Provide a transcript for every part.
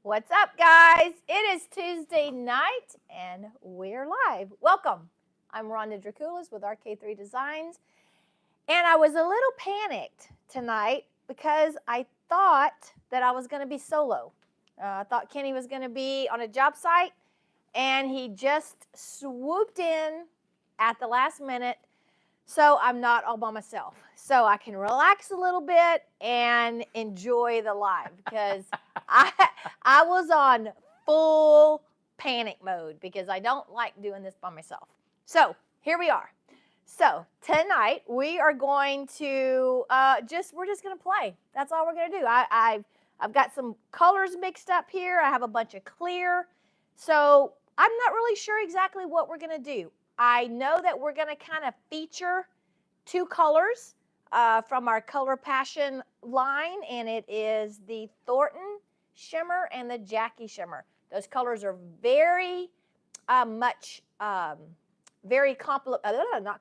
What's up, guys? It is Tuesday night, and we're live. Welcome. I'm Rhonda Dracoulis with RK3 Designs, and I was a little panicked tonight because I thought that I was going to be solo. I thought Kenny was going to be on a job site, and he just swooped in at the last minute, so I'm not all by myself. So I can relax a little bit and enjoy the live because I was on full panic mode because I don't like doing this by myself. So here we are. So tonight we are going to we're just gonna play. That's all we're gonna do. I've got some colors mixed up here. I have a bunch of clear. So I'm not really sure exactly what we're gonna do. I know that we're gonna kind of feature two colors from our Color Passion line, and it is the Thornton Shimmer and the Jackie Shimmer. Those colors are very not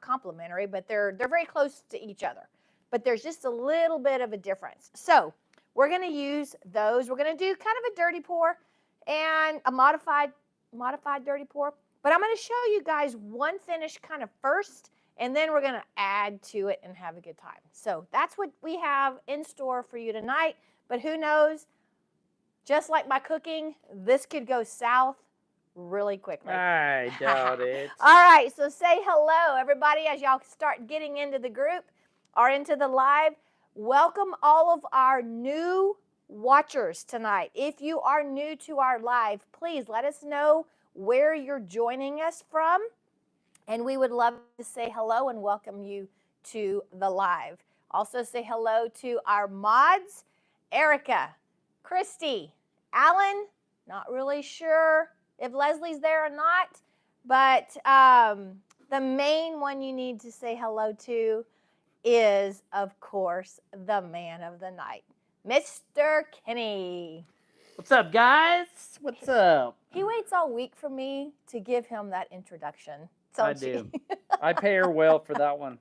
complementary, but they're very close to each other. But there's just a little bit of a difference. So we're going to use those. We're going to do kind of a dirty pour and a modified dirty pour. But I'm going to show you guys one finish kind of first, and then we're going to add to it and have a good time. So that's what we have in store for you tonight. But who knows? Just like my cooking, this could go south really quickly. I doubt it. All right, so say hello, everybody, as y'all start getting into the group or into the live. Welcome all of our new watchers tonight. If you are new to our live, please let us know where you're joining us from, and we would love to say hello and welcome you to the live. Also say hello to our mods, Erica, Christy, Alan, not really sure if Leslie's there or not, but the main one you need to say hello to is, of course, the man of the night, Mr. Kenny. What's up, guys? What's up? He waits all week for me to give him that introduction. I do. I pay her well for that one.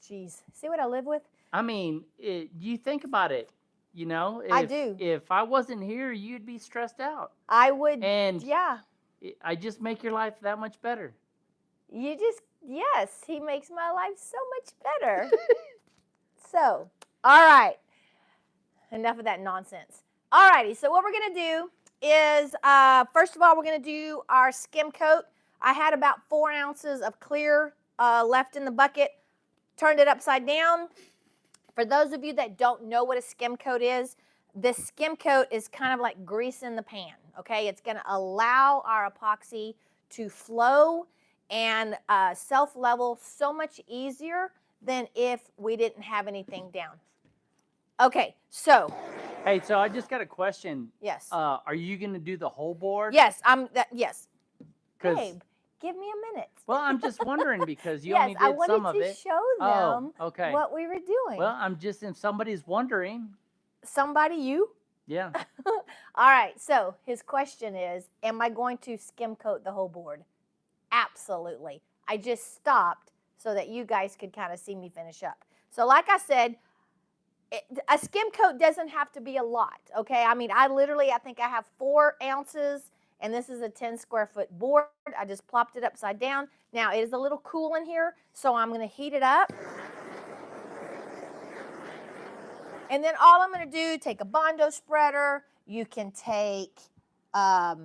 Geez. See what I live with? I mean, you think about it, you know? I do. If I wasn't here, you'd be stressed out. I would. And yeah. I just make your life that much better. Yes, he makes my life so much better. So, all right. Enough of that nonsense. All righty, so what we're going to do is, first of all, we're going to do our skim coat. I had about 4 ounces of clear left in the bucket, turned it upside down. For those of you that don't know what a skim coat is, this skim coat is kind of like grease in the pan, okay? It's going to allow our epoxy to flow and self-level so much easier than if we didn't have anything down. Okay, so. Hey, so I just got a question. Yes. Are you going to do the whole board? Yes, yes. Babe, give me a minute. Well, I'm just wondering because you yes, only did some of it. I wanted to show them okay. what we were doing. Well, I'm just, if somebody's wondering. Somebody, you? Yeah. All right, so his question is, am I going to skim coat the whole board? Absolutely. I just stopped so that you guys could kind of see me finish up. So like I said, a skim coat doesn't have to be a lot, okay? I mean, I think I have 4 ounces, and this is a 10 square foot board. I just plopped it upside down. Now, it is a little cool in here, so I'm going to heat it up. And then all I'm going to do, take a Bondo spreader. You can take a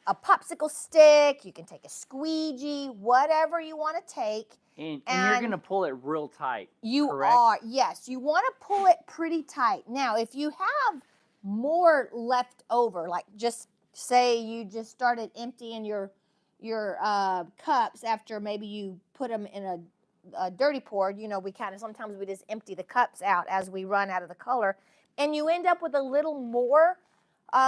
popsicle stick. You can take a squeegee, whatever you want to take. And you're going to pull it real tight, You correct? are, yes. You want to pull it pretty tight. Now, if you have more left over, like just say you just started emptying your cups after maybe you put them in a dirty pour, you know, sometimes we just empty the cups out as we run out of the color, and you end up with a little more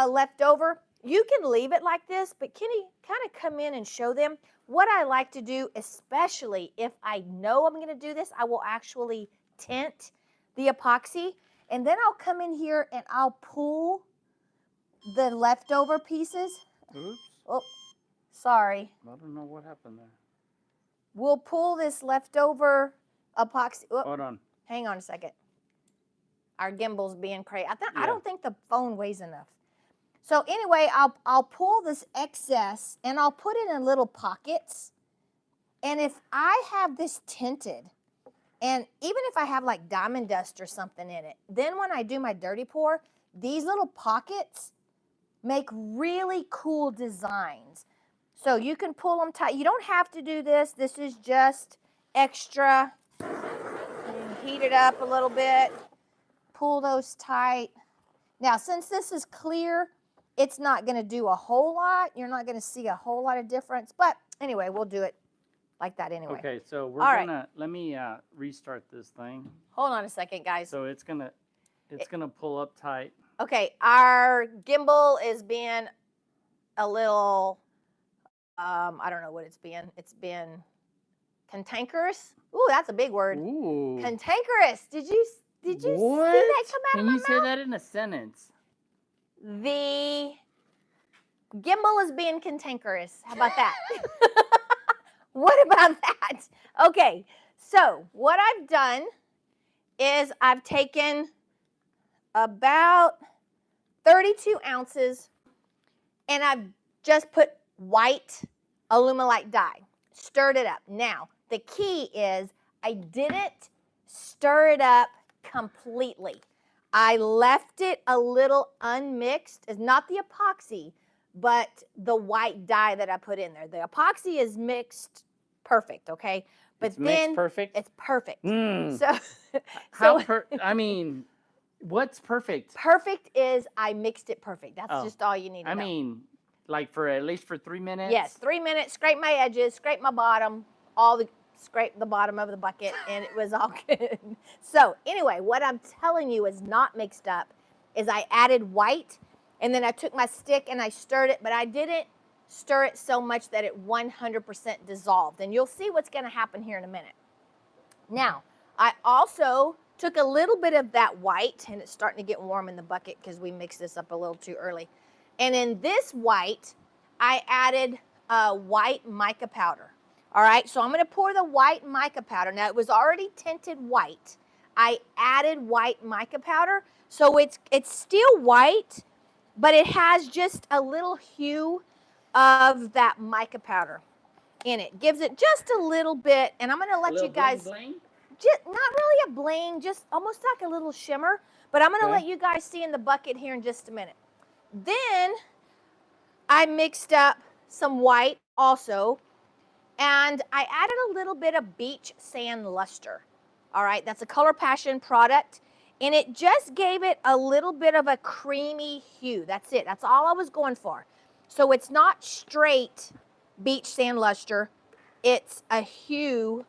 left over, you can leave it like this, but Kenny, kind of come in and show them. What I like to do, especially if I know I'm going to do this, I will actually tint the epoxy, and then I'll come in here and I'll pull the leftover pieces. Oops. Oh, sorry. I don't know what happened there. We'll pull this leftover epoxy. Oh, hold on. Hang on a second. Our gimbal's being crazy. I Yeah. don't think the phone weighs enough. So anyway, I'll pull this excess and I'll put it in little pockets. And if I have this tinted, and even if I have like diamond dust or something in it, then when I do my dirty pour, these little pockets make really cool designs. So you can pull them tight. You don't have to do this. This is just extra. You can heat it up a little bit. Pull those tight. Now, since this is clear, it's not going to do a whole lot. You're not going to see a whole lot of difference. But anyway, we'll do it like that anyway. Okay, so we're All gonna let me restart this thing. Hold on a second, guys. So it's gonna pull up tight. Okay, our gimbal is being a little, I don't know what it's been. It's been cantankerous. Ooh, that's a big word. Ooh. Cantankerous. Did you see that come out Can of my you mouth? say that in a sentence? The gimbal is being cantankerous. How about that? What about that? Okay, so what I've done is I've taken about 32 ounces and I've just put white Alumilite dye, stirred it up. Now, the key is I didn't stir it up completely. I left it a little unmixed. It's not the epoxy, but the white dye that I put in there. The epoxy is mixed perfect, okay? But It's then mixed perfect. it's perfect. Mm. So I mean, what's perfect? perfect is I mixed it perfect. That's just all you need to know. I mean, like for at least for 3 minutes. Yes, 3 minutes, scrape my edges, scrape my bottom, scrape the bottom of the bucket, and it was all good. So anyway, what I'm telling you is not mixed up, is I added white, and then I took my stick and I stirred it, but I didn't stir it so much that it 100% dissolved. And you'll see what's gonna happen here in a minute. Now, I also took a little bit of that white, and it's starting to get warm in the bucket because we mixed this up a little too early. And in this white, I added white mica powder. All right, so I'm gonna pour the white mica powder. Now, it was already tinted white. I added white mica powder, so it's still white, but it has just a little hue of that mica powder in it. Gives it just a little bit, and I'm gonna let you guys, bling, bling? just not really a bling, just almost like a little shimmer, but I'm gonna let you guys see in the bucket here in just a minute. Then I mixed up some white also, and I added a little bit of beach sand luster. All right, that's a Color Passion product, and it just gave it a little bit of a creamy hue. That's it. That's all I was going for. So it's not straight beach sand luster. It's a hue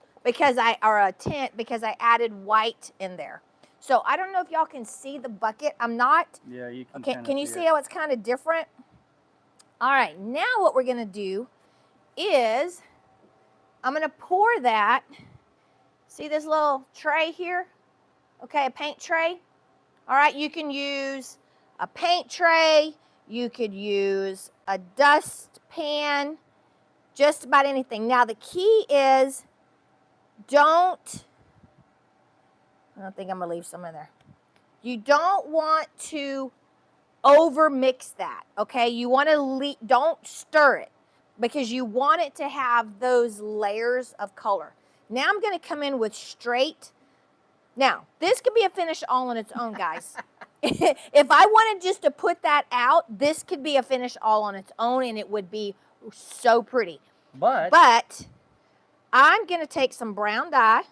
or a tint because I added white in there. So I don't know if y'all can see the bucket. I'm not. Yeah, you can. Okay, can you see how it's kind of different? All right, now what we're gonna do is I'm gonna pour that. See this little tray here? Okay, a paint tray. All right, you can use a paint tray. You could use a dust pan, just about anything. Now the key is I think I'm gonna leave some in there. You don't want to over mix that, okay? You wanna don't stir it because you want it to have those layers of color. Now I'm gonna come in with straight. Now, this could be a finish all on its own, guys. If I wanted just to put that out, this could be a finish all on its own and it would be so pretty. But I'm gonna take some brown dye.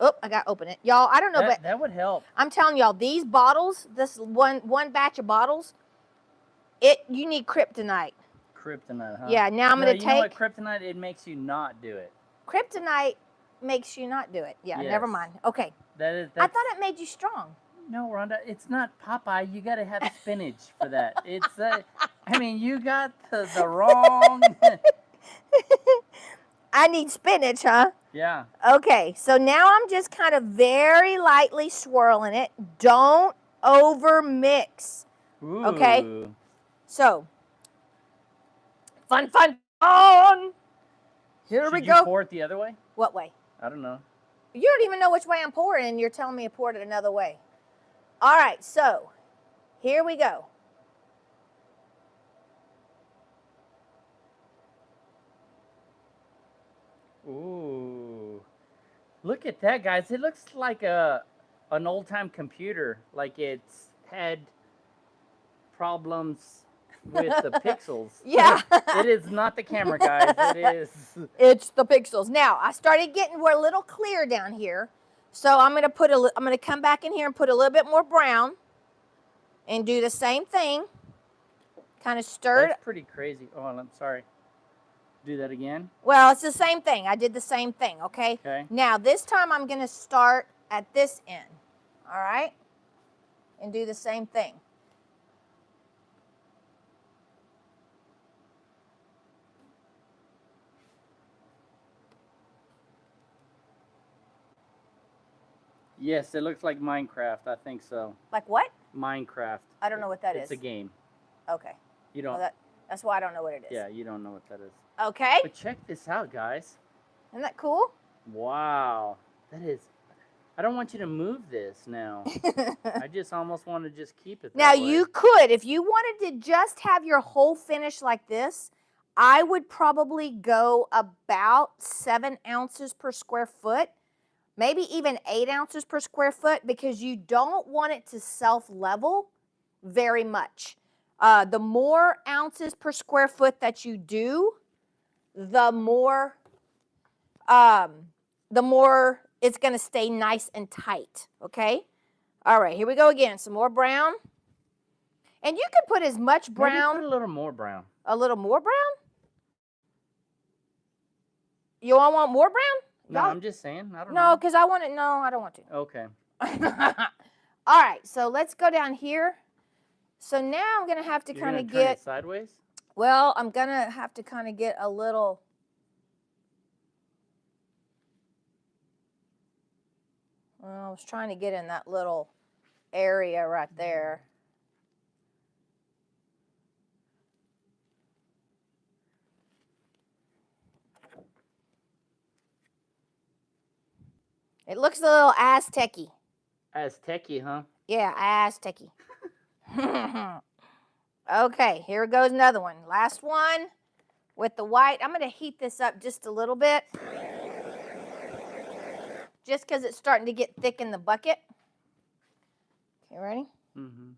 Oh, I gotta open it. Y'all, I don't know, but that would help. I'm telling y'all, these bottles, this one batch of bottles, you need kryptonite. Kryptonite, huh? Yeah, now I'm gonna take. You know what, kryptonite, it makes you not do it. Kryptonite makes you not do it. Yeah, never mind. Okay. I thought it made you strong. No, Rhonda, it's not Popeye. You got to have spinach for that. It's I mean, you got the wrong. I need spinach, huh? Yeah. Okay, so now I'm just kind of very lightly swirling it. Don't over mix. Ooh. Okay. So, fun. Here we Should go. you pour it the other way? What way? I don't know. You don't even know which way I'm pouring, and you're telling me to pour it another way. All right, so here we go. Ooh. Look at that, guys. It looks like an old-time computer. Like it's had problems with the pixels. Yeah. It is not the camera, guys. It is. It's the pixels. Now, I started getting we're a little clear down here. So I'm going to come back in here and put a little bit more brown and do the same thing. Kind of stir it. That's pretty crazy. Oh, I'm sorry. Do that again. Well, it's the same thing. I did the same thing, okay? Okay. Now, this time I'm going to start at this end, all right? And do the same thing. Yes, it looks like Minecraft. I think so. Like what? Minecraft. I don't know what that is. It's a game. Okay. You don't. Well, that's why I don't know what it is. Yeah, you don't know what that is. Okay. But check this out, guys. Isn't that cool? Wow. That is. I don't want you to move this now. I just almost want to just keep it that Now, way. you could, if you wanted to just have your whole finish like this, I would probably go about 7 ounces per square foot, maybe even 8 ounces per square foot, because you don't want it to self-level very much. The more ounces per square foot that you do, the more it's going to stay nice and tight, okay? All right, here we go again. Some more brown. And you can put as much brown. Maybe put a little more brown. A little more brown? You all want more brown? No, I'm just saying. I don't No, know. because I want it. No, I don't want to. Okay. All right, so let's go down here. So now I'm going to have to kind of turn it get, sideways? well, I'm going to have to kind of get a little, well, I was trying to get in that little area right there. It looks a little Aztec-y. Aztec-y, huh? Yeah, Aztec-y. Okay, here goes another one. Last one with the white. I'm going to heat this up just a little bit. Just because it's starting to get thick in the bucket. Okay, ready? Mm-hmm.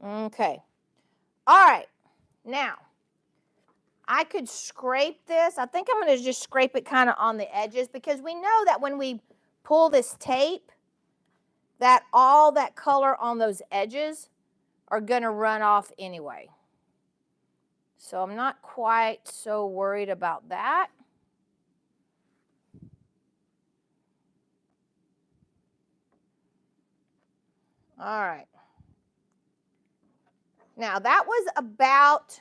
Okay. All right. Now, I could scrape this. I think I'm going to just scrape it kind of on the edges because we know that when we pull this tape, that all that color on those edges are going to run off anyway. So I'm not quite so worried about that. All right. Now that was about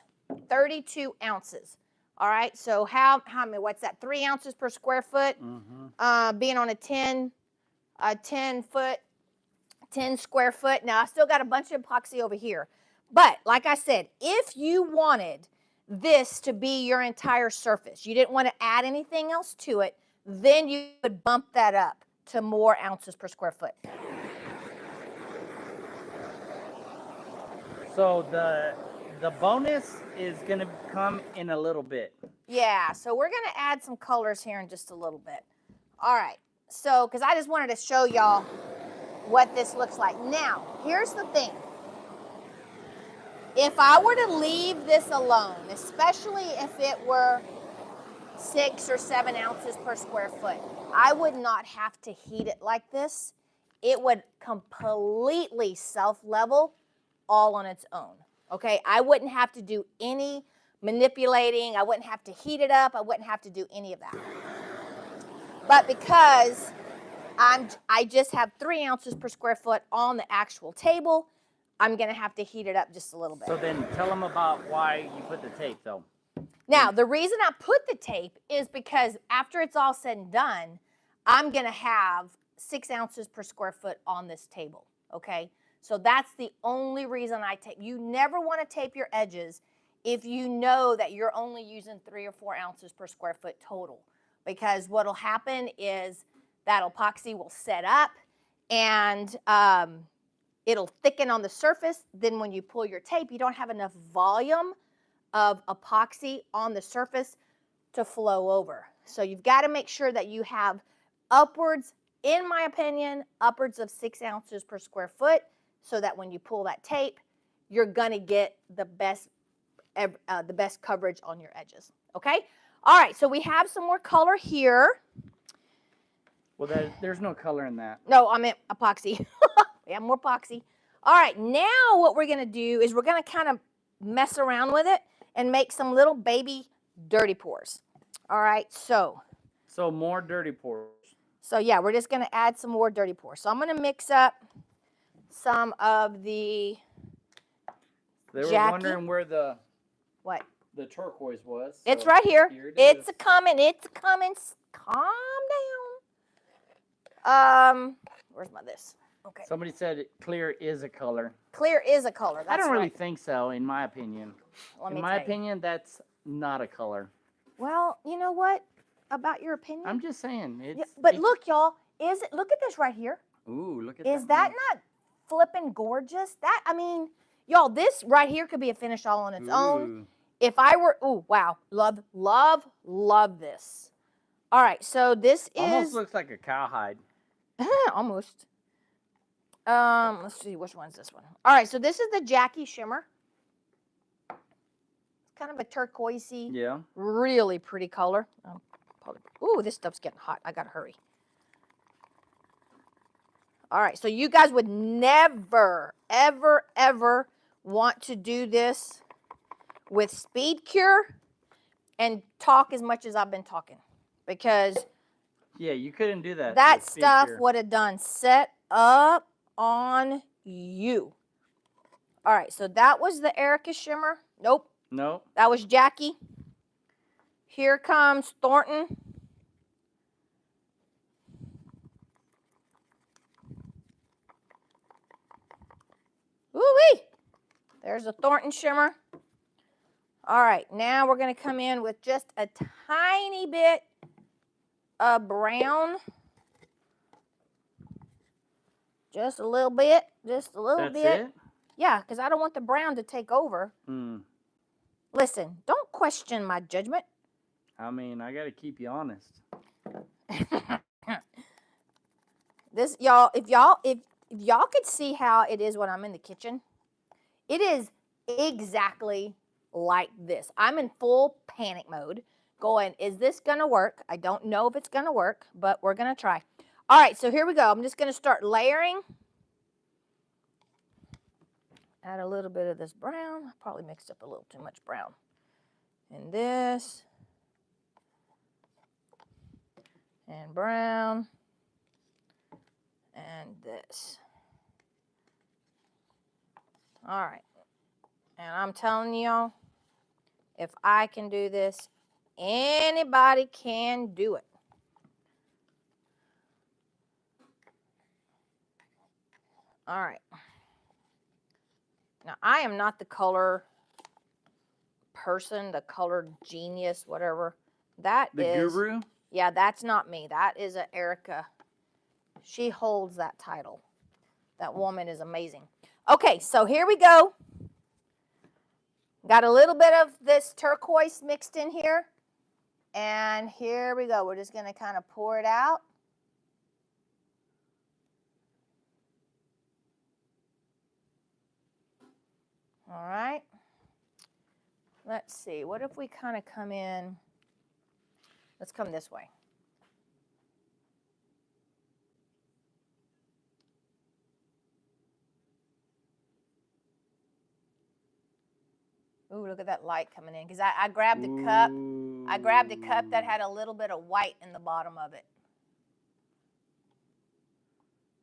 32 ounces. All right, so how many, what's that, 3 ounces per square foot? Mm-hmm. Being on a 10 square foot. Now I still got a bunch of epoxy over here. But like I said, if you wanted this to be your entire surface, you didn't want to add anything else to it, then you would bump that up to more ounces per square foot. So the bonus is going to come in a little bit. Yeah, so we're going to add some colors here in just a little bit. All right, so because I just wanted to show y'all what this looks like. Now, here's the thing. If I were to leave this alone, especially if it were 6 or 7 ounces per square foot, I would not have to heat it like this. It would completely self-level all on its own, okay? I wouldn't have to do any manipulating. I wouldn't have to heat it up. I wouldn't have to do any of that. But because I just have 3 ounces per square foot on the actual table, I'm going to have to heat it up just a little bit. So then tell them about why you put the tape, though. Now, the reason I put the tape is because after it's all said and done, I'm going to have 6 ounces per square foot on this table, okay? So that's the only reason I tape. You never want to tape your edges if you know that you're only using 3 or 4 ounces per square foot total. Because what will happen is that epoxy will set up and it'll thicken on the surface. Then when you pull your tape, you don't have enough volume of epoxy on the surface to flow over. So you've got to make sure that you have upwards, in my opinion, upwards of 6 ounces per square foot, so that when you pull that tape, you're gonna get the best coverage on your edges. Okay. All right. So we have some more color here. Well, there's no color in that. No, I meant epoxy. We have more epoxy. All right. Now what we're gonna do is we're gonna kind of mess around with it and make some little baby dirty pours. All right. So More dirty pours. So yeah, we're just gonna add some more dirty pours. So I'm gonna mix up some of the They were Jackie. wondering where the turquoise was. It's right here. It's is. coming. It's coming. Calm down. Where's my this? Okay. Somebody said clear is a color. Clear is a color. That's I don't really right. think so, in my opinion. In my opinion, that's not a color. Well, you know what about your opinion? I'm just saying. But look, y'all. Look at this right here. Ooh, look at Is that not flipping gorgeous? I mean, y'all, this right here could be a finish all on its own. If I were, wow, love this. All right, so this almost looks like a cowhide. Almost. Let's see, which one's this one? All right, so this is the Jackie Shimmer. It's kind of a turquoisey, really pretty color. Ooh, this stuff's getting hot. I gotta hurry. All right, so you guys would never, ever, ever want to do this with speed cure and talk as much as I've been talking, because you couldn't do that. That stuff would have done set up on you. All right, so that was the Erica Shimmer. Nope. That was Jackie. Here comes Thornton. Woo-wee. There's a Thornton Shimmer. All right, now we're going to come in with just a tiny bit of brown. Just a little bit. Just a little bit. That's it? Yeah, because I don't want the brown to take over. Listen, don't question my judgment. I mean, I got to keep you honest. This, y'all, if y'all could see how it is when I'm in the kitchen, it is exactly like this. I'm in full panic mode going, is this going to work? I don't know if it's going to work, but we're going to try. All right, so here we go. I'm just going to start layering. Add a little bit of this brown. I probably mixed up a little too much brown. And this. And brown. And this. All right. And I'm telling y'all, if I can do this, anybody can do it. All right. Now, I am not the color person, the color genius, whatever. The guru? Yeah, that's not me. That is a Erica. She holds that title. That woman is amazing. Okay, so here we go. Got a little bit of this turquoise mixed in here. And here we go. We're just going to kind of pour it out. All right. Let's see. What if we kind of come in? Let's come this way. Ooh, look at that light coming in. Because I grabbed the cup. I grabbed a cup that had a little bit of white in the bottom of it.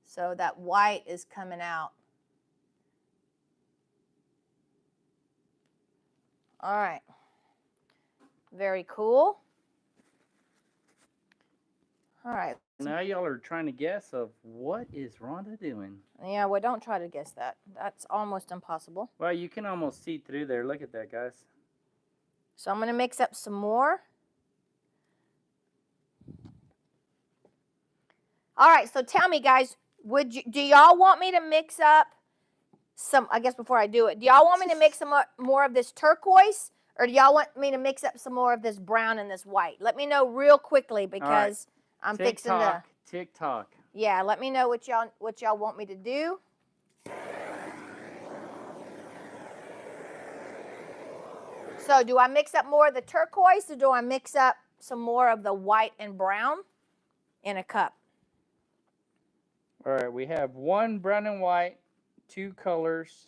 So that white is coming out. All right. Very cool. All right. Now y'all are trying to guess of what is Rhonda doing. Yeah, well, don't try to guess that. That's almost impossible. Well, you can almost see through there. Look at that, guys. So I'm going to mix up some more. All right, so tell me, guys, do y'all want me to mix up some, I guess before I do it, do y'all want me to mix some more of this turquoise, or do y'all want me to mix up some more of this brown and this white? Let me know real quickly because I'm fixing to. TikTok. Yeah, let me know what y'all want me to do. So do I mix up more of the turquoise, or do I mix up some more of the white and brown in a cup? All right, we have 1 brown and white, 2 colors.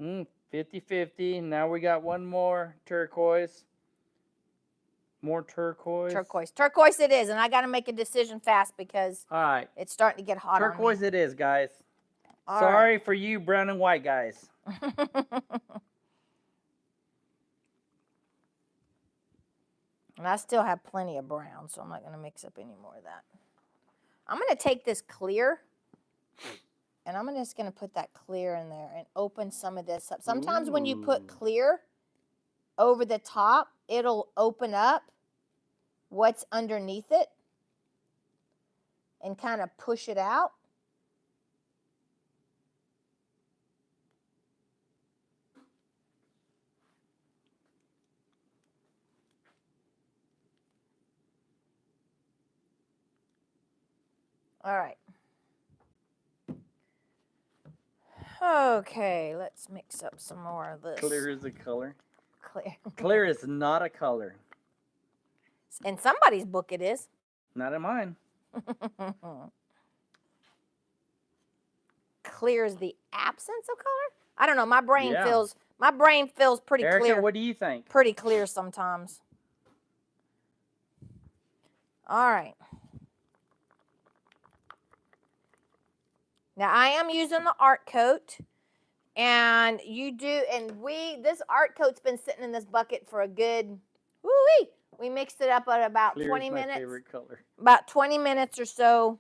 50-50. Now we got 1 more turquoise. More turquoise. Turquoise it is, and I got to make a decision fast because all right, it's starting to get hot turquoise on me. it is, guys. All Sorry right. for you brown and white guys. And I still have plenty of brown, so I'm not going to mix up any more of that. I'm going to take this clear, and I'm just going to put that clear in there and open some of this up. Sometimes when you put clear over the top, it'll open up what's underneath it and kind of push it out. All right. Okay, let's mix up some more of this. Clear is a color. Clear. Clear is not a color. In somebody's book it is. Not in mine. Clear is the absence of color? I don't know. My brain Yeah. feels pretty Erica, clear. what do you think? Pretty clear sometimes. All right. Now I am using the art coat, and this art coat's been sitting in this bucket for a good, woo-wee. We mixed it up at about Clear 20 is my minutes. favorite color. About 20 minutes or so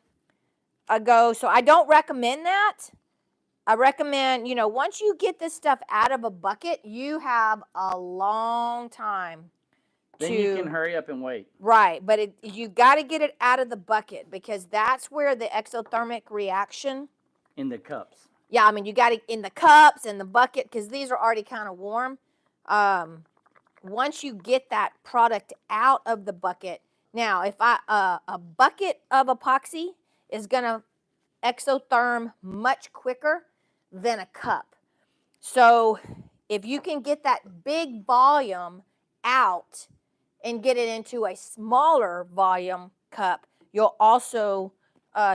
ago. So I don't recommend that. I recommend, once you get this stuff out of a bucket, you have a long time. Then you can hurry up and wait. Right, but you got to get it out of the bucket because that's where the exothermic reaction. In the cups. Yeah, I mean, you got it in the cups and the bucket because these are already kind of warm. Once you get that product out of the bucket, now if a bucket of epoxy is going to exotherm much quicker than a cup. So if you can get that big volume out and get it into a smaller volume cup, you'll also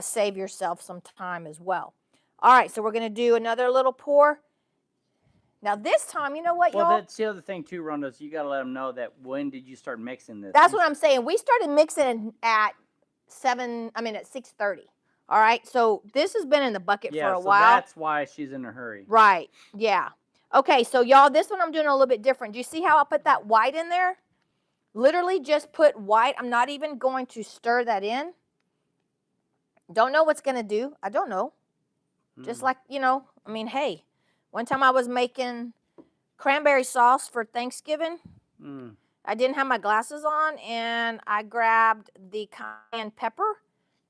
save yourself some time as well. All right, so we're going to do another little pour. Now this time, you know what, y'all? Well, that's the other thing too, Rhonda, is you got to let them know that when did you start mixing this? That's what I'm saying. We started mixing at 6:30. All right, so this has been in the bucket for a while. Yeah, so that's why she's in a hurry. Right, yeah. Okay, so y'all, this one I'm doing a little bit different. Do you see how I put that white in there? Literally just put white. I'm not even going to stir that in. Don't know what's going to do. I don't know. Just like, hey, one time I was making cranberry sauce for Thanksgiving. I didn't have my glasses on, and I grabbed the cayenne pepper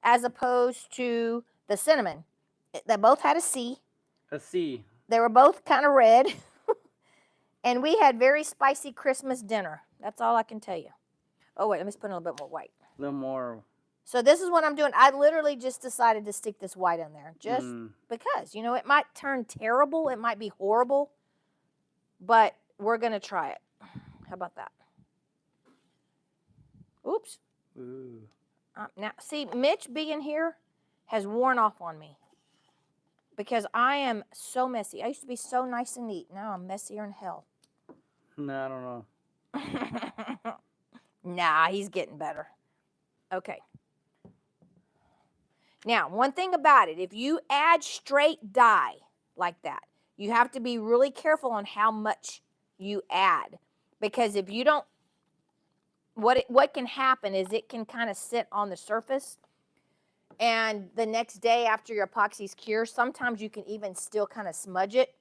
as opposed to the cinnamon. They both had a C. A C. They were both kind of red. And we had very spicy Christmas dinner. That's all I can tell you. Oh, wait, let me put a little bit more white. A little more. So this is what I'm doing. I literally just decided to stick this white in there just because, it might turn terrible. It might be horrible, but we're going to try it. How about that? Oops. Ooh. Now, see, Mitch being here has worn off on me because I am so messy. I used to be so nice and neat. Now I'm messier than hell. No, I don't know. Nah, he's getting better. Okay. Now, one thing about it, if you add straight dye like that, you have to be really careful on how much you add. Because if you don't what can happen is it can kind of sit on the surface, and the next day after your epoxy's cured, sometimes you can even still kind of smudge it.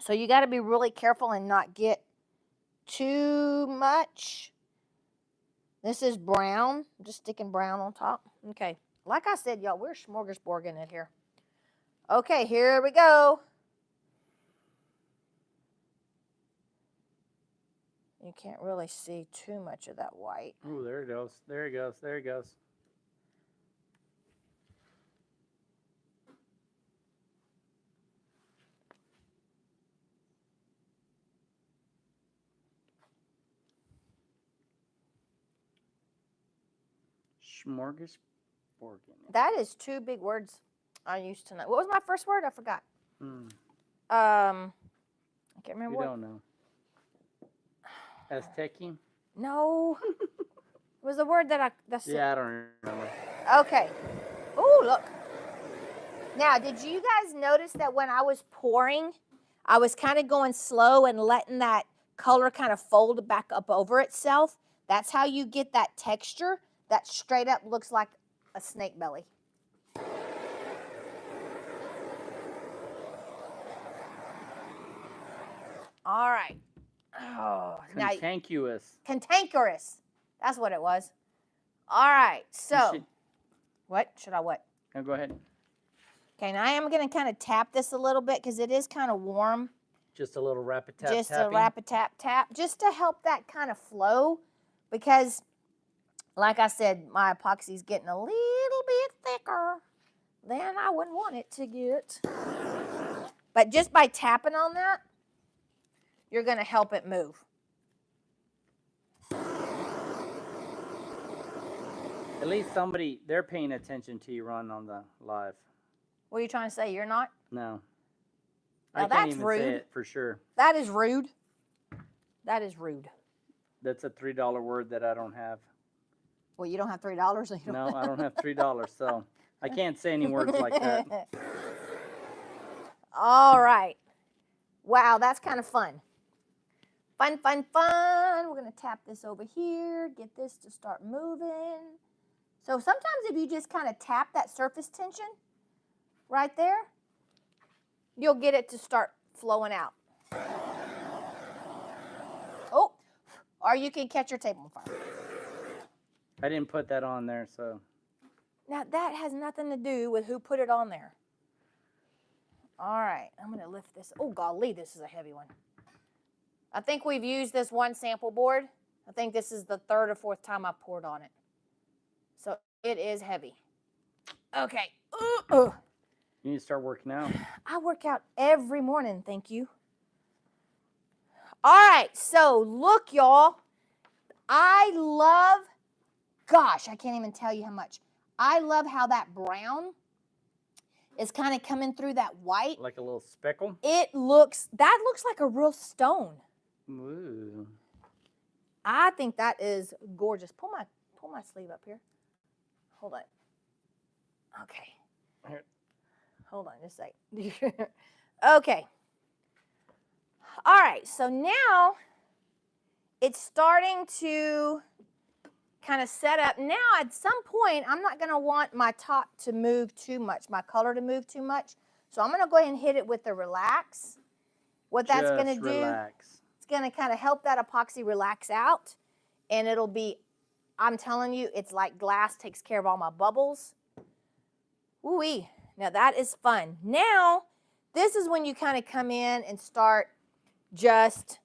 So you got to be really careful and not get too much. This is brown. I'm just sticking brown on top. Okay. Like I said, y'all, we're smorgasbording it here. Okay, here we go. You can't really see too much of that white. Oh, there it goes. There it goes. There it goes. Smorgasbord. That is 2 big words I used to know. What was my first word? I forgot. I can't remember You what. don't know. Aztecian? No. It was the word that Yeah, I don't remember. Okay. Oh, look. Now, did you guys notice that when I was pouring, I was kind of going slow and letting that color kind of fold back up over itself? That's how you get that texture that straight up looks like a snake belly. All right. Oh, now cantankerous. That's what it was. All right. So, what should I what? No, go ahead. Okay, now I am going to kind of tap this a little bit because it is kind of warm. Just a little rapid tap. Just a rapid tap tap, just to help that kind of flow, because, like I said, my epoxy is getting a little bit thicker than I would want it to get. But just by tapping on that, you're going to help it move. At least they're paying attention to you, Ron, on the live. What are you trying to say? You're not? No. Now I can't that's even rude. say it for sure. That is rude. That is rude. That's a $3 word that I don't have. Well, you don't have $3? So No, I don't have $3, so I can't say any words like that. All right. Wow, that's kind of fun. Fun, fun, fun. We're going to tap this over here, get this to start moving. So sometimes if you just kind of tap that surface tension right there, you'll get it to start flowing out. Oh, or you can catch your table on fire. I didn't put that on there, so. Now that has nothing to do with who put it on there. All right, I'm going to lift this. Oh, golly, this is a heavy one. I think we've used this one sample board. I think this is the 3rd or 4th time I poured on it. So it is heavy. Okay. You need to start working out. I work out every morning, thank you. All right, so look, y'all. I love, gosh, I can't even tell you how much. I love how that brown is kind of coming through that white. Like a little speckle? That looks like a real stone. Ooh. I think that is gorgeous. Pull my sleeve up here. Hold on. Okay. Here. Hold on just a second. Okay. All right, so now it's starting to kind of set up. Now at some point, I'm not going to want my top to move too much, my color to move too much. So I'm going to go ahead and hit it with the relax. What that's going to do, it's going to kind of help that epoxy relax out. And it'll be, I'm telling you, it's like glass, takes care of all my bubbles. Ooh-wee. Now that is fun. Now, this is when you kind of come in and start just,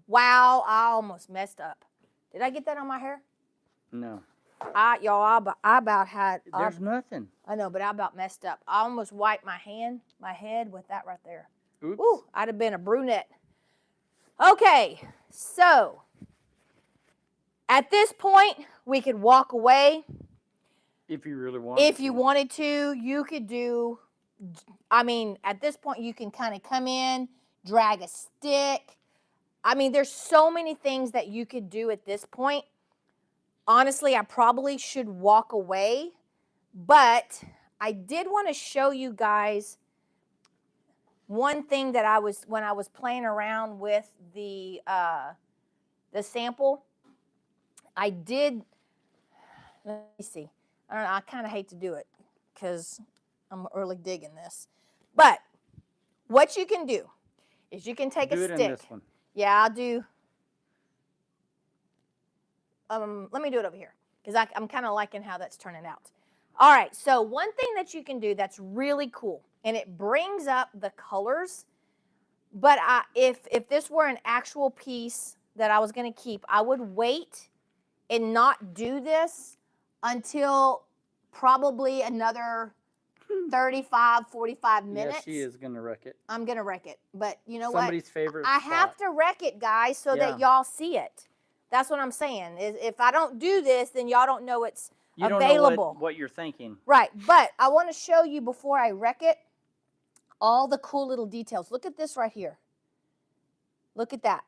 wow, I almost messed up. Did I get that on my hair? No. I about had. There's nothing. I know, but I about messed up. I almost wiped my head with that right there. Oops. Ooh, I'd have been a brunette. Okay, so at this point, we could walk away. If you really wanted If you wanted to, you could do, I mean, at this point, you can kind of come in, drag a stick. I mean, there's so many things that you could do at this point. Honestly, I probably should walk away, but I did want to show you guys one thing that when I was playing around with the sample. I did, let me see. I don't know, I kind of hate to do it because I'm early digging this. But what you can do is you can take Do a it in stick. this one. Yeah, I'll do, let me do it over here because I'm kind of liking how that's turning out. All right, so one thing that you can do that's really cool, and it brings up the colors, but if this were an actual piece that I was going to keep, I would wait and not do this until probably another 35, 45 minutes. Yeah, she is going to wreck it. I'm going to wreck it. But you know Somebody's what? favorite I spot. have to wreck it, guys, so that y'all see it. That's what I'm saying. Is if I don't do this, then y'all don't know it's You available. don't know what you're thinking. Right. But I want to show you before I wreck it all the cool little details. Look at this right here. Look at that.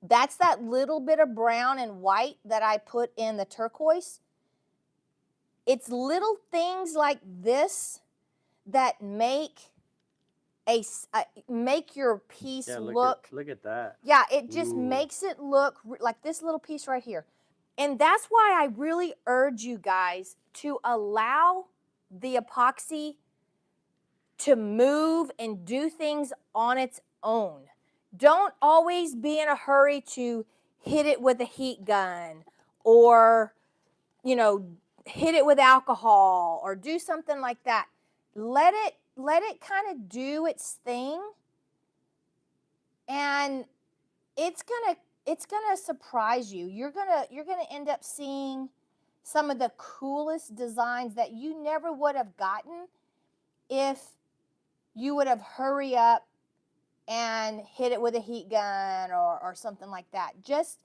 That's that little bit of brown and white that I put in the turquoise. It's little things like this that make make your piece look. Look at that. Yeah, it just Ooh. makes it look like this little piece right here. And that's why I really urge you guys to allow the epoxy to move and do things on its own. Don't always be in a hurry to hit it with a heat gun or, you know, hit it with alcohol or do something like that. Let it kind of do its thing, and it's gonna surprise you. You're gonna end up seeing some of the coolest designs that you never would have gotten if you would have hurry up and hit it with a heat gun or something like that. Just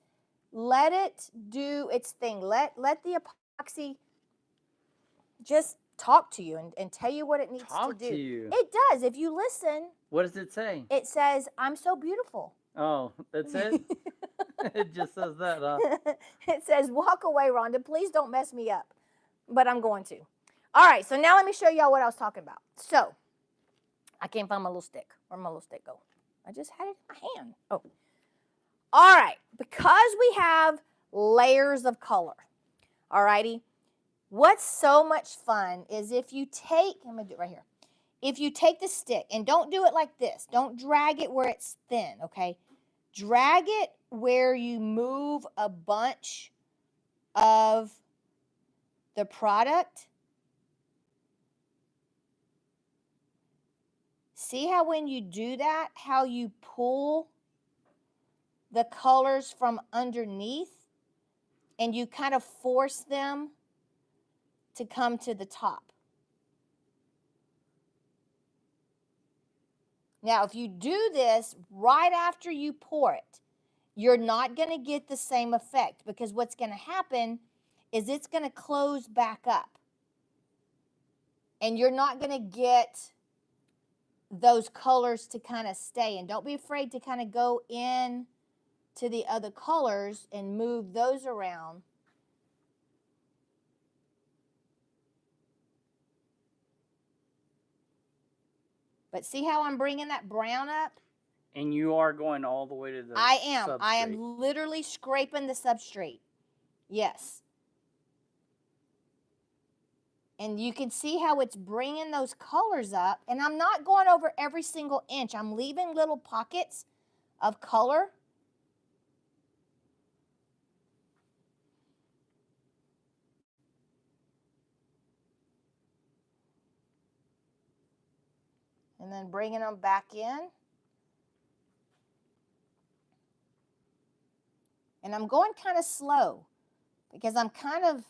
let it do its thing. Let the epoxy just talk to you and tell you what it needs to do. To you. It does. If you listen. What does it say? It says, "I'm so beautiful." Oh, that's it? It just says that, huh? It says, "Walk away, Rhonda. Please don't mess me up." But I'm going to. All right, so now let me show y'all what I was talking about. So, I can't find my little stick. Where'd my little stick go? I just had it in my hand. Oh. All right, because we have layers of color, all righty, what's so much fun is if you take, I'm going to do it right here. If you take the stick, and don't do it like this. Don't drag it where it's thin, okay? Drag it where you move a bunch of the product. See how when you do that, how you pull the colors from underneath and you kind of force them to come to the top. Now, if you do this right after you pour it, you're not going to get the same effect because what's going to happen is it's going to close back up. And you're not going to get those colors to kind of stay. And don't be afraid to kind of go in to the other colors and move those around. But see how I'm bringing that brown up? And you are going all the way to the I am. substrate. I am literally scraping the substrate. Yes. And you can see how it's bringing those colors up. And I'm not going over every single inch. I'm leaving little pockets of color. And then bringing them back in. And I'm going kind of slow because I'm kind of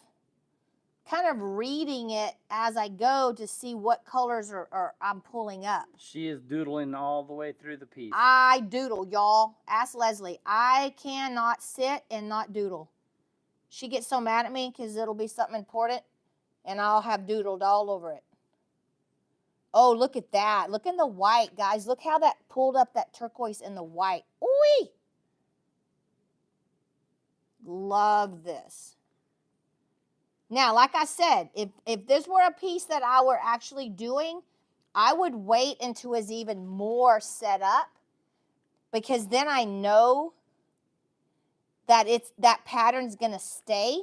reading it as I go to see what colors I'm pulling up. She is doodling all the way through the piece. I doodle, y'all. Ask Leslie. I cannot sit and not doodle. She gets so mad at me because it'll be something important, and I'll have doodled all over it. Oh, look at that. Look in the white, guys. Look how that pulled up that turquoise in the white. Ooh! Love this. Now, like I said, if this were a piece that I were actually doing, I would wait until it's even more set up because then I know that that pattern's going to stay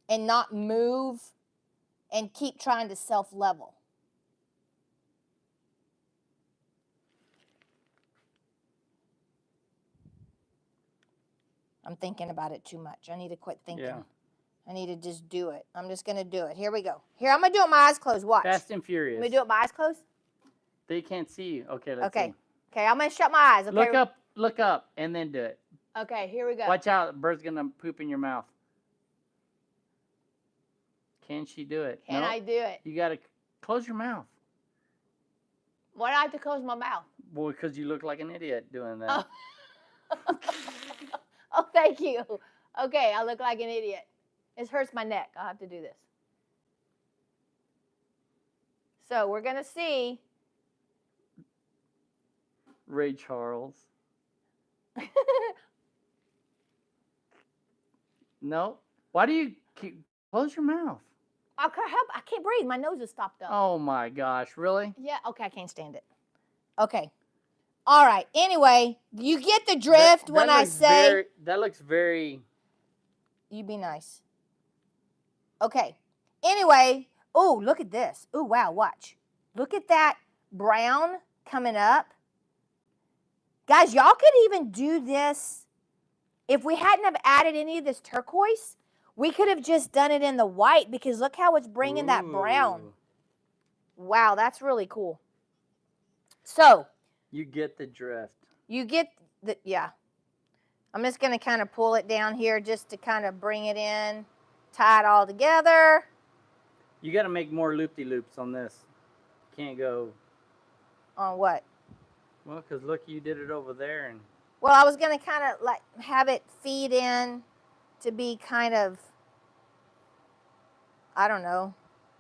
and not move and keep trying to self-level. I'm thinking about it too much. I need to quit thinking. Yeah. I need to just do it. I'm just going to do it. Here we go. Here, I'm going to do it with my eyes closed. Watch. Fast and Furious. Let me do it with my eyes closed. They can't see you. Okay, let's Okay. see. Okay, I'm going to shut my eyes. Okay. Look up, and then do it. Okay, here we go. Watch out, the bird's going to poop in your mouth. Can she do it? Can No? I do it? You got to close your mouth. Why do I have to close my mouth? Well, because you look like an idiot doing that. Oh. Oh, thank you. Okay, I look like an idiot. This hurts my neck. I'll have to do this. So we're going to see. Ray Charles. No. Why do you close your mouth? I can't breathe. My nose is stopped up. Oh my gosh, really? Yeah, okay, I can't stand it. Okay. All right. Anyway, you get the drift when I say. That looks very. You be nice. Okay. Anyway, oh, look at this. Oh, wow, watch. Look at that brown coming up. Guys, y'all could even do this. If we hadn't have added any of this turquoise, we could have just done it in the white because look how it's bringing that brown. Wow, that's really cool. So. You get the drift. You get the, yeah. I'm just going to kind of pull it down here just to kind of bring it in, tie it all together. You got to make more loop-de-loops on this. Can't go. On what? Well, because look, you did it over there. And well, I was going to kind of like have it feed in to be kind of, I don't know,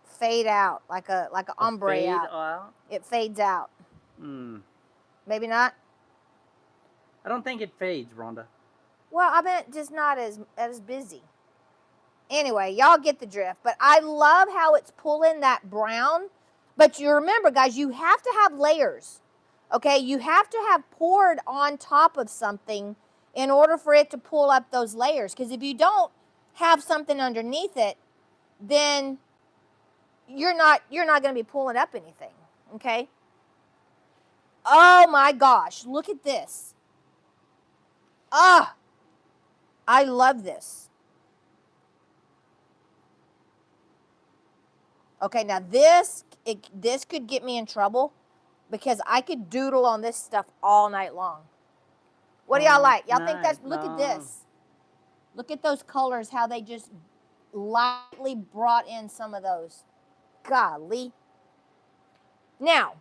fade out, like a ombre fade out. It fades out. Hmm. Maybe not? I don't think it fades, Rhonda. Well, I bet just not as busy. Anyway, y'all get the drift. But I love how it's pulling that brown. But you remember, guys, you have to have layers. Okay? You have to have poured on top of something in order for it to pull up those layers. Because if you don't have something underneath it, then you're not going to be pulling up anything. Okay? Oh my gosh, look at this. Ah, I love this. Okay, now this could get me in trouble because I could doodle on this stuff all night long. What do y'all like? Y'all think that's, look at this. Look at those colors, how they just lightly brought in some of those. Golly. Now,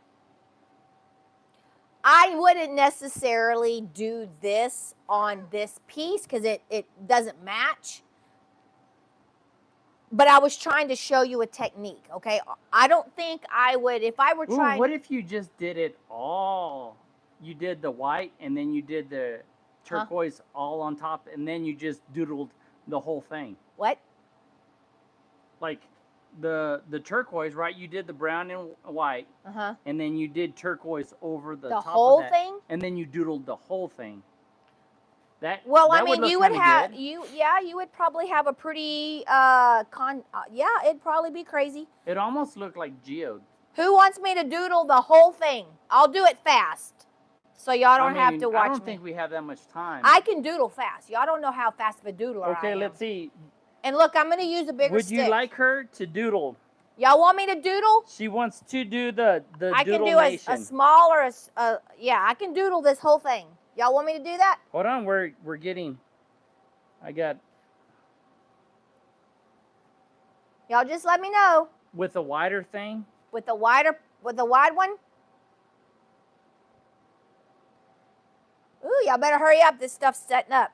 I wouldn't necessarily do this on this piece because it doesn't match. But I was trying to show you a technique, okay? I don't think I would, if I were trying. What if you just did it all? You did the white and then you did the turquoise all on top and then you just doodled the whole thing. What? Like the turquoise, right? You did the brown and white, and then you did turquoise over the top whole of that, thing, and then you doodled the whole thing. That I mean, you would have you would probably have a pretty it'd probably be crazy. It almost looked like geode. Who wants me to doodle the whole thing? I'll do it fast, so y'all don't have to watch me. I don't think we have that much time. I can doodle fast. Y'all don't know how fast of a doodler I am. Okay, let's see. And look, I'm going to use a bigger stick. Would you like her to doodle? Y'all want me to doodle? She wants to do the I doodle can do a small or I can doodle this whole thing. Y'all want me to do that? Hold on, we're getting. Y'all just let me know. With a wider thing? With the wide one? Ooh, y'all better hurry up. This stuff's setting up.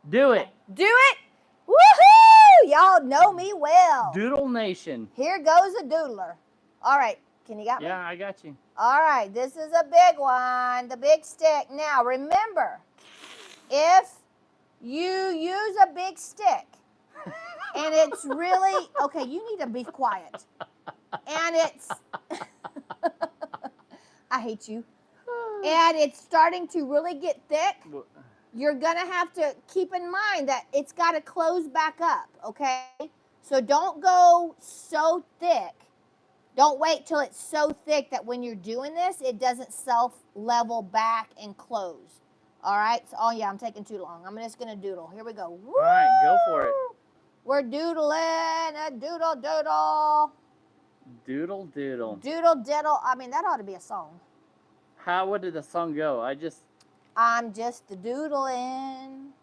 Do it. Do it? Woohoo! Y'all know me well. Doodle Nation. Here goes a doodler. All right. Can you got me? Yeah, I got you. All right. This is a big one. The big stick. Now, remember, if you use a big stick and it's really... Okay, you need to be quiet. And it's... I hate you. And it's starting to really get thick. you're going to have to keep in mind that it's got to close back up, okay? So don't go so thick. Don't wait till it's so thick that when you're doing this, it doesn't self-level back and close. All right? So, oh, yeah, I'm taking too long. I'm just going to doodle. Here we go. Woo! All right, go for it. We're doodling a doodle doodle. Doodle doodle. Doodle diddle. I mean, that ought to be a song. What did the song go? I'm just a doodling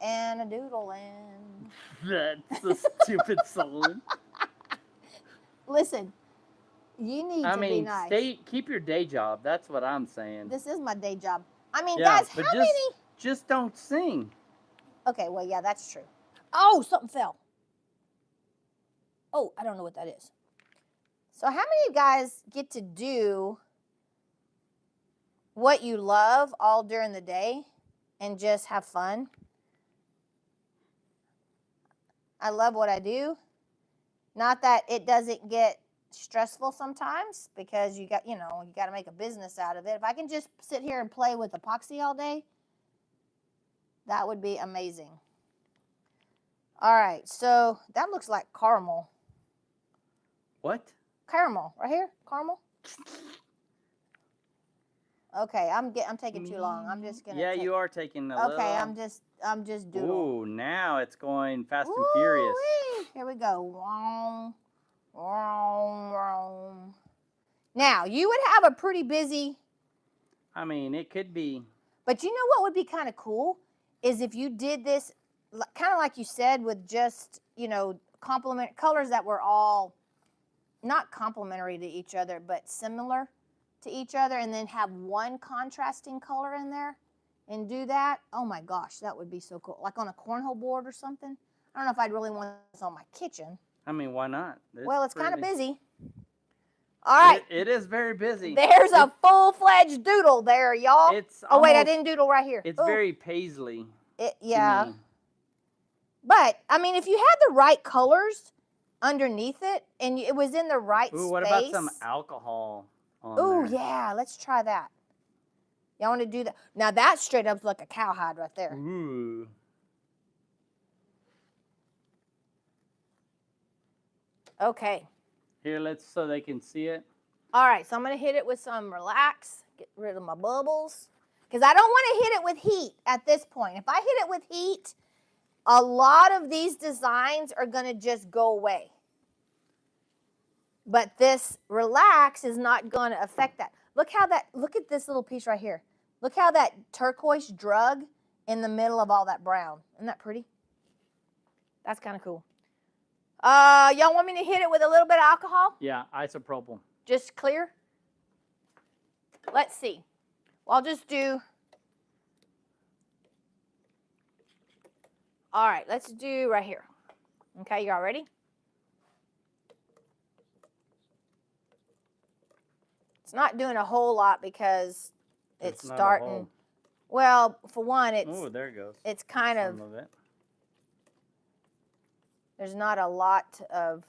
and a doodling. That's a stupid song. Listen, you need to be nice. Keep your day job. That's what I'm saying. This is my day job. I mean, Yeah, guys, but how many? Just don't sing. Okay, well, yeah, that's true. Oh, something fell. Oh, I don't know what that is. So how many of you guys get to do what you love all during the day and just have fun? I love what I do. Not that it doesn't get stressful sometimes because you got to make a business out of it. If I can just sit here and play with epoxy all day, that would be amazing. All right, so that looks like caramel. What? Caramel, right here, caramel. Okay, I'm taking too long. I'm just gonna. Yeah, you are taking a little. Okay, I'm just doodling. Ooh, now it's going fast and furious. Here we go. Wrong, wrong, wrong. Now you would have a pretty busy. I mean, it could be. But you know what would be kind of cool is if you did this, kind of like you said, with just complement colors that were all not complementary to each other, but similar to each other, and then have one contrasting color in there and do that. Oh my gosh, that would be so cool. Like on a cornhole board or something. I don't know if I'd really want this on my kitchen. I mean, why not? Well, it's kind of busy. All right. It is very busy. There's a full-fledged doodle there, y'all. Oh, wait, I didn't doodle right here. It's very paisley. Yeah. But, I mean, if you had the right colors underneath it and it was in the right space. What about some alcohol on there? Oh, yeah. Let's try that. Y'all want to do that? Now, that straight up like a cowhide right there. Ooh. Okay. Here, so they can see it. All right, so I'm going to hit it with some relax, get rid of my bubbles. Because I don't want to hit it with heat at this point. If I hit it with heat, a lot of these designs are going to just go away. But this relax is not going to affect that. Look at this little piece right here. Look how that turquoise drug in the middle of all that brown. Isn't that pretty? That's kind of cool. Y'all want me to hit it with a little bit of alcohol? Yeah, isopropyl. Just clear? Let's see. Well, I'll just do. All right, let's do right here. Okay, y'all ready? It's not doing a whole lot because it's starting. Well, for one, it's. Oh, there it goes. It's kind of. Some of it. There's not a lot of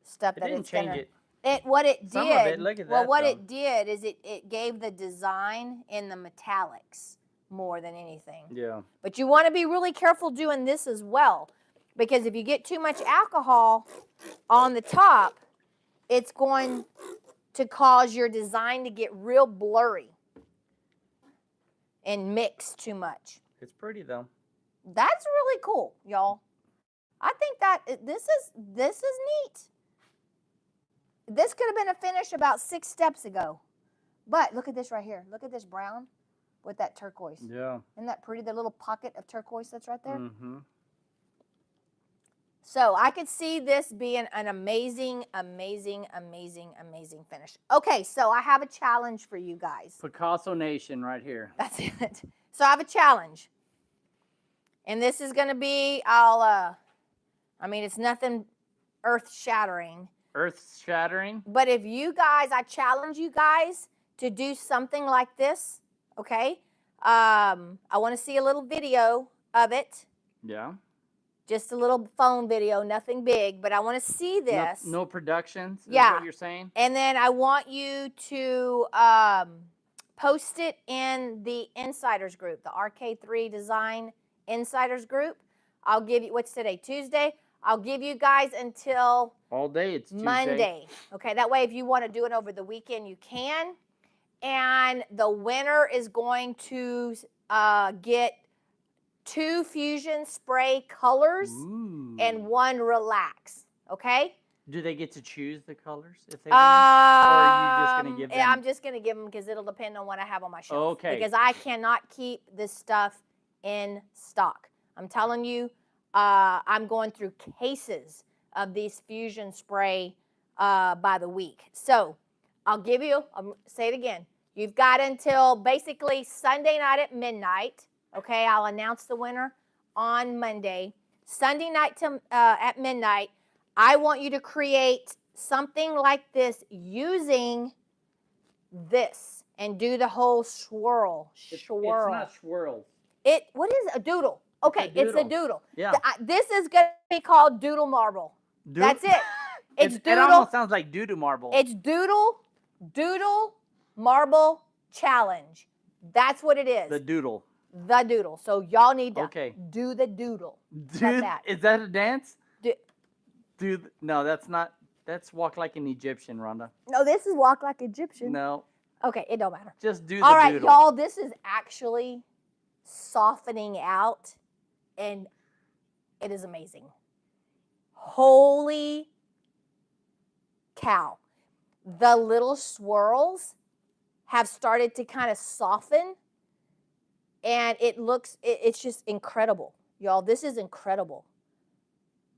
stuff that it's gonna. It didn't change it. What it did. Some of it, look at that. Well, what it did is it gave the design in the metallics more than anything. Yeah. But you want to be really careful doing this as well, because if you get too much alcohol on the top, it's going to cause your design to get real blurry and mix too much. It's pretty though. That's really cool, y'all. I think that this is neat. This could have been a finish about 6 steps ago. But look at this right here. Look at this brown with that turquoise. Yeah. Isn't that pretty? The little pocket of turquoise that's right there. Mm-hmm. So I could see this being an amazing, amazing, amazing, amazing finish. Okay, so I have a challenge for you guys. Picasso Nation right here. That's it. So I have a challenge. And this is going to be, I mean, it's nothing earth-shattering. Earth-shattering? But if you guys, I challenge you guys to do something like this, okay? I want to see a little video of it. Yeah. Just a little phone video, nothing big, but I want to see this. No productions, is yeah. what you're saying? And then I want you to post it in the insiders group, the RK3 Design insiders group. I'll give you, what's today, Tuesday? I'll give you guys until all day. It's Tuesday. Monday. Okay, that way if you want to do it over the weekend, you can. And the winner is going to get 2 Fusion Spray colors and 1 Relax. Okay? Do they get to choose the colors if they win? Or are you just going to give them? I'm just going to give them because it'll depend on what I have on my shelf. Okay. Because I cannot keep this stuff in stock. I'm telling you, I'm going through cases of these Fusion Spray by the week. So I'll give you, I'll say it again. You've got until basically Sunday night at midnight. Okay, I'll announce the winner on Monday. Sunday night at midnight, I want you to create something like this using this and do the whole swirl. It's not swirls. What is a doodle? Okay, it's a doodle. Yeah. This is going to be called Doodle Marble. That's it. It's doodle. It almost sounds like doo-doo marble. It's Doodle Marble Challenge. That's what it is. The doodle. The doodle. So y'all need to do the doodle. Is that a dance? No, that's not. That's walk like an Egyptian, Rhonda. No, this is walk like Egyptian. No. Okay, it don't matter. Just do the All right, doodle. y'all, this is actually softening out, and it is amazing. Holy cow. The little swirls have started to kind of soften, and it's just incredible. Y'all, this is incredible.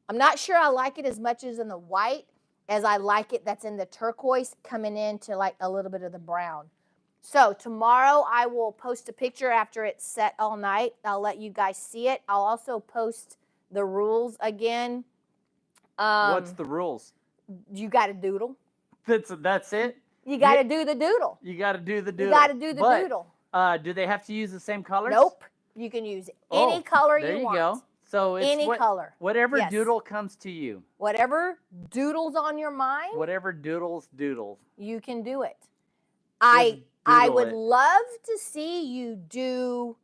I'm not sure I like it as much as in the white as I like it that's in the turquoise coming into like a little bit of the brown. So tomorrow I will post a picture after it's set all night. I'll let you guys see it. I'll also post the rules again. What's the rules? You got to doodle. That's it? You got to do the doodle. You got to do the doodle. You got to do the doodle. Do they have to use the same colors? Nope. You can use any color you want. There you go. So it's any color. Whatever doodle comes to you. Whatever doodles on your mind. Whatever doodles. You can do it. I would love to see you do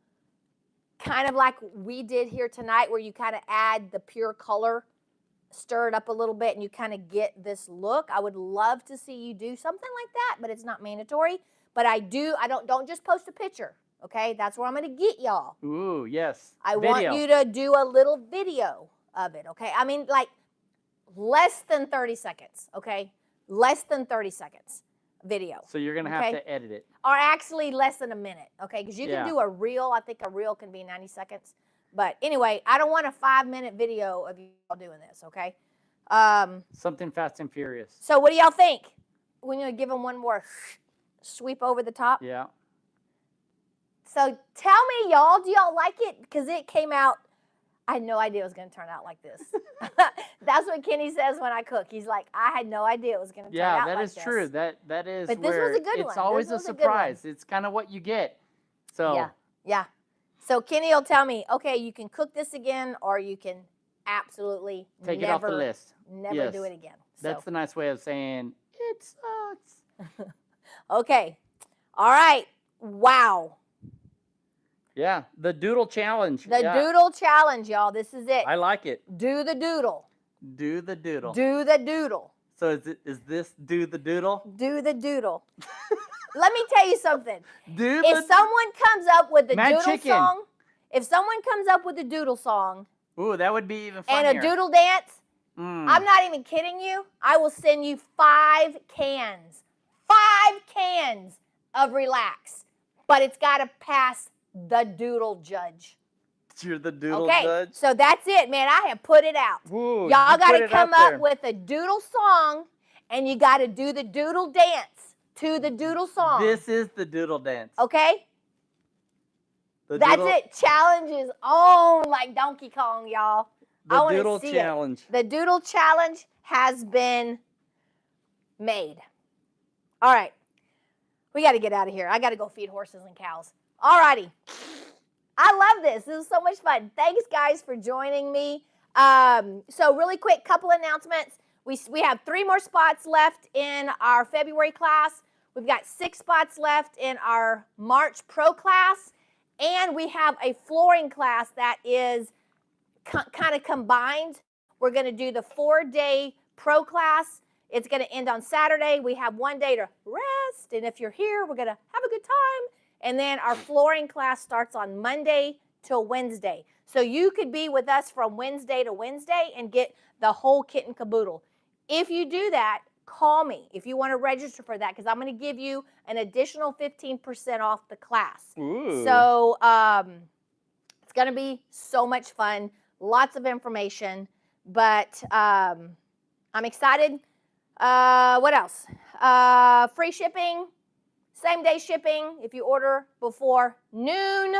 kind of like we did here tonight, where you kind of add the pure color, stir it up a little bit, and you kind of get this look. I would love to see you do something like that, but it's not mandatory. But don't just post a picture. Okay, that's where I'm going to get y'all. Ooh, yes. I want you to do a little video of it, okay? I mean, like less than 30 seconds, okay? Less than 30 seconds video. So you're going to have to edit it. Or actually less than a minute, okay? Because you can do a reel. I think a reel can be 90 seconds. But anyway, I don't want a 5-minute video of you all doing this, okay? Something fast and furious. So what do y'all think? We're going to give them one more sweep over the top. Yeah. So tell me, y'all, do y'all like it? Because it came out, I had no idea it was going to turn out like this. That's what Kenny says when I cook. He's like, I had no idea it was going to turn out like this. Yeah, that is true. That is but this was a good one. It's always a surprise. It's kind of what you get. So Yeah. So Kenny will tell me, okay, you can cook this again, or you can absolutely take it off the list. Never do it again. So. That's the nice way of saying it sucks. Okay. All right. Wow. Yeah, the doodle challenge. The doodle challenge, y'all. This is it. I like it. Do the doodle. Do the doodle. Do the doodle. So is this do the doodle? Do the doodle. Let me tell you something. If someone comes up with a doodle song, if someone comes up with a doodle song, ooh, that would be even funnier. And a doodle dance, I'm not even kidding you. I will send you 5 cans. 5 cans of Relax. But it's got to pass the doodle judge. You're the doodle judge? Okay, so that's it, man. I have put it out. Ooh, y'all got to come up with a doodle song, and you got to do the doodle dance to the doodle song. This is the doodle dance. Okay? That's it. Challenge is on like Donkey Kong, y'all. The doodle challenge. The doodle challenge has been made. All right. We got to get out of here. I got to go feed horses and cows. All righty. I love this. This is so much fun. Thanks, guys, for joining me. So really quick, couple announcements. We have 3 more spots left in our February class. We've got 6 spots left in our March Pro class, and we have a flooring class that is kind of combined. We're going to do the 4-day Pro class. It's going to end on Saturday. We have 1 day to rest, and if you're here, we're going to have a good time. And then our flooring class starts on Monday till Wednesday. So you could be with us from Wednesday to Wednesday and get the whole kit and caboodle. If you do that, call me if you want to register for that, because I'm going to give you an additional 15% off the class. Ooh. So it's going to be so much fun, lots of information, but I'm excited. What else? Free shipping. Same-day shipping if you order before noon.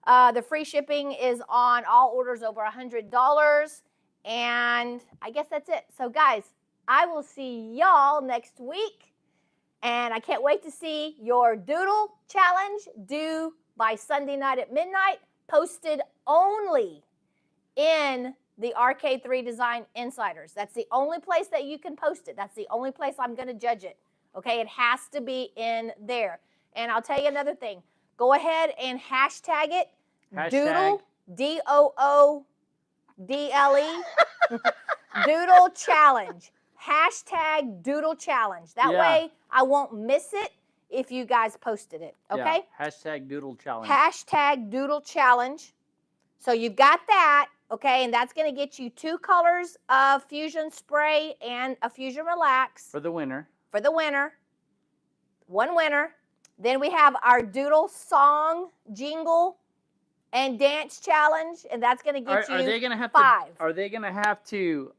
The free shipping is on all orders over $100. And I guess that's it. So, guys, I will see y'all next week. And I can't wait to see your doodle challenge due by Sunday night at midnight, posted only in the RK3 Design Insiders. That's the only place that you can post it. That's the only place I'm going to judge it. Okay, it has to be in there. And I'll tell you another thing. Go ahead and hashtag it. Doodle, D-O-O-D-L-E, Doodle Challenge. Hashtag Doodle Challenge. That way I won't miss it if you guys posted it, okay? Yeah. Hashtag Doodle Challenge. Hashtag Doodle Challenge. So you've got that, okay? And that's going to get you 2 colors of Fusion Spray and a Fusion Relax. For the winner. For the winner. 1 winner. Then we have our Doodle Song, Jingle, and Dance Challenge, and that's going to get you are they gonna have 5. Are they going to have to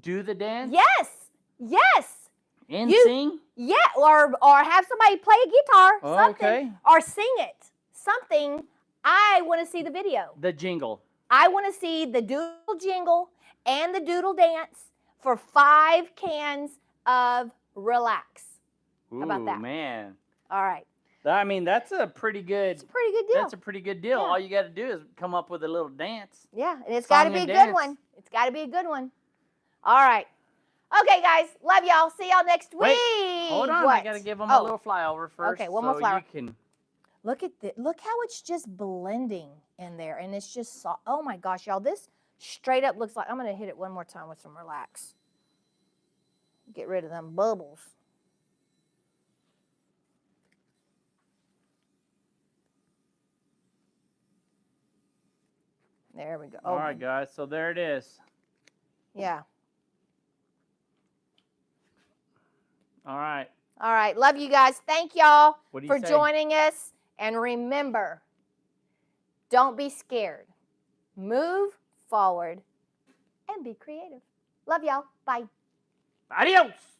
do the dance? Yes. Yes. And sing? Yeah, or have somebody play a guitar, something, okay. or sing it. Something. I want to see the video. The jingle. I want to see the Doodle Jingle and the Doodle Dance for 5 cans of Relax. Ooh, How about that? Man. All right. I mean, that's a pretty good. It's a pretty good deal. That's a pretty good deal. Yeah. All you got to do is come up with a little dance. Yeah, and it's got to be a good one. It's got to be a good one. All right. Okay, guys. Love y'all. See y'all next week. Wait, hold on. What? I got to give them a little flyover first. Okay, one more flower. You can... Look how it's just blending in there, and it's just soft. Oh my gosh, y'all! This straight up looks like I'm gonna hit it one more time with some Relax. Get rid of them bubbles. There we go. All right, guys. So there it is. Yeah. All right. All right. Love you guys. Thank y'all for say? joining us. And remember, don't be scared. Move forward and be creative. Love y'all. Bye. Adios.